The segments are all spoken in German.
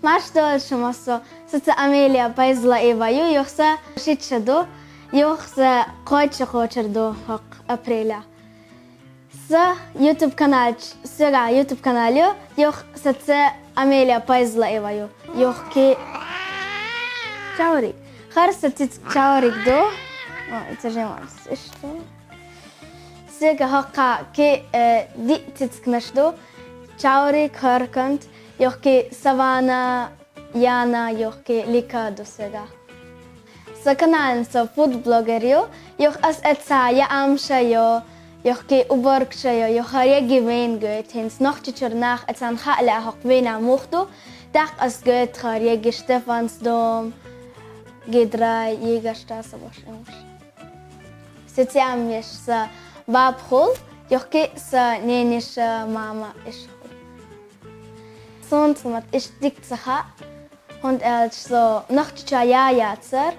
Маш дольше масо. Саца Амелия пайзла Иваю, йохса шитшаду, йохса койча хочерду хок апреля. С YouTube канал, сега YouTube каналю, йох саца Амелия пайзла Иваю. Йохки чаурик. Харса цит чаурик до. Это же мас. Что? Сега хока ки ди цит кнашду. Чаурик харкант. Johonkin Savana, Jana, johonkin Likado сега. Sa kanaalissa foodbloggerju, joh as etsa ja amshajo, johonkin uborgshajo, joh harjegi veengöt, hins nachtjitjur nach etsan ha'la hok vena muhtu, dak as göt harjegi Stefansdom, Gidra, Jägerstraße, was immer. Sitziam jesh sa babhul, johonkin sa nenisha mama ish. Sonst mat ich dikt sacha und so nachtcha jatser.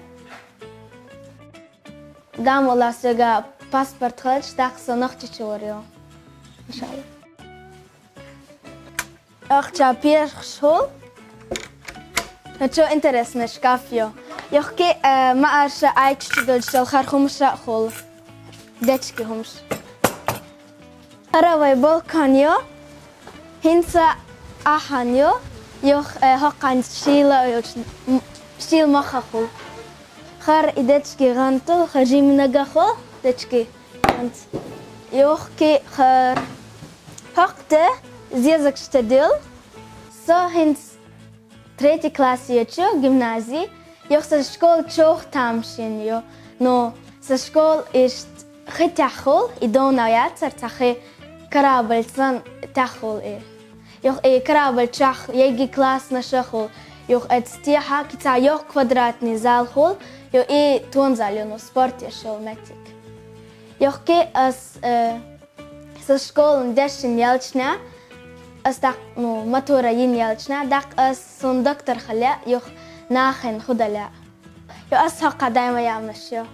Damola soga pasport khalch tak so nachtcha orio. Inshallah. Achtcha pier schol. Het is interessant schafjo. Johke ma arsha aitch dol shal kharkhum shaqol. Detski hums. Araway Balkanjo. Hinsa Ahanjo, joch hokan stil machachol. Gar idetski rantel, gajim nagachol, detski. Want jochki gar hakte zjezakste deel. So hins tredje klas jetjo, gymnasie. Joch sa school choch tamshin jo. No, sa school is gitachol, idona jatser tache karabelsan tachol Joch krabel chach, jegi klas na shachol. Joch et stiha kitsa joch kwadratni zalhol. Jo tonzal no sport shol metik. Joch ke as sa školom deshin jelčna, as tak no matura yin jelčna, dak as son doktor khala joch nachen khudala. Jo as haqa daima yamsh jo.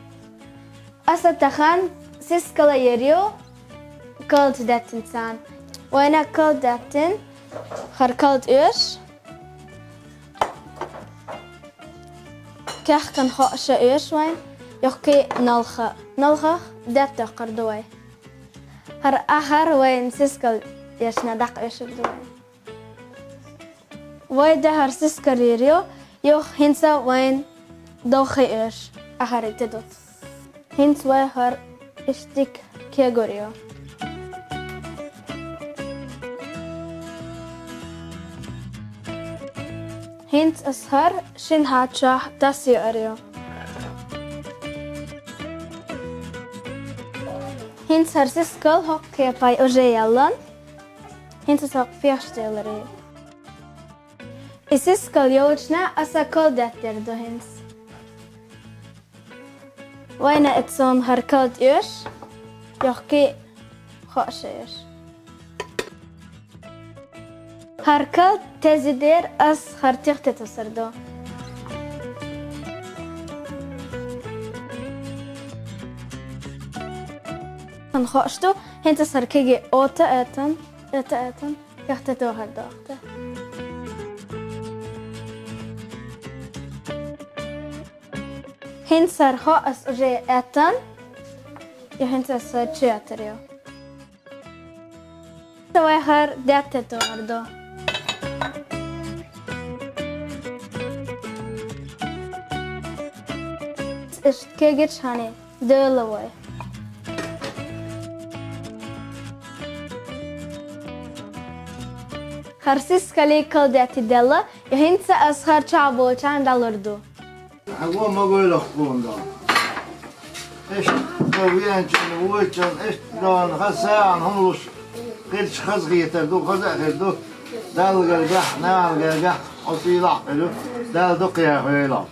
As takhan siskala yerio kalt dat insan. وانا kalt datin خركلت إيش كح كان خاصة إيش وين يحكي نلخة دبتة قردوي هر آخر وين سيسكل إيش ندق إيش بدوي وين ده هر سيسكل ريريو يوخ هنسا وين دوخي إيش آخر يتدوت هنس وين هر إشتك كيغوريو Hint ashar shin hatcha tasi aryo. Hint har siskal hokke pai oje yallan. Hint ashar fjärsteleri. Isiskal yojna asa koldatter do hins. Waina etson har kald ösh. Yohki khashe ösh. Harkal tezidir as hartiqte tasardo. Kan khashto henta sarkege ota atan yaxte to hardaqte. Hent sar kha as oje atan ya henta sar chiaterio. Tawai har datte to hardo. Ist kegich hani dölaway. Harsis kali kaldati della, yahinsa asghar chabo chan dalurdu. هو ما أقول لك بوندا إيش دويان جن وجن إيش دون خسان هم لش قدش خزغية تردو خزق تردو دال قرقح نال قرقح أصيلة حلو دال دقيا خيلا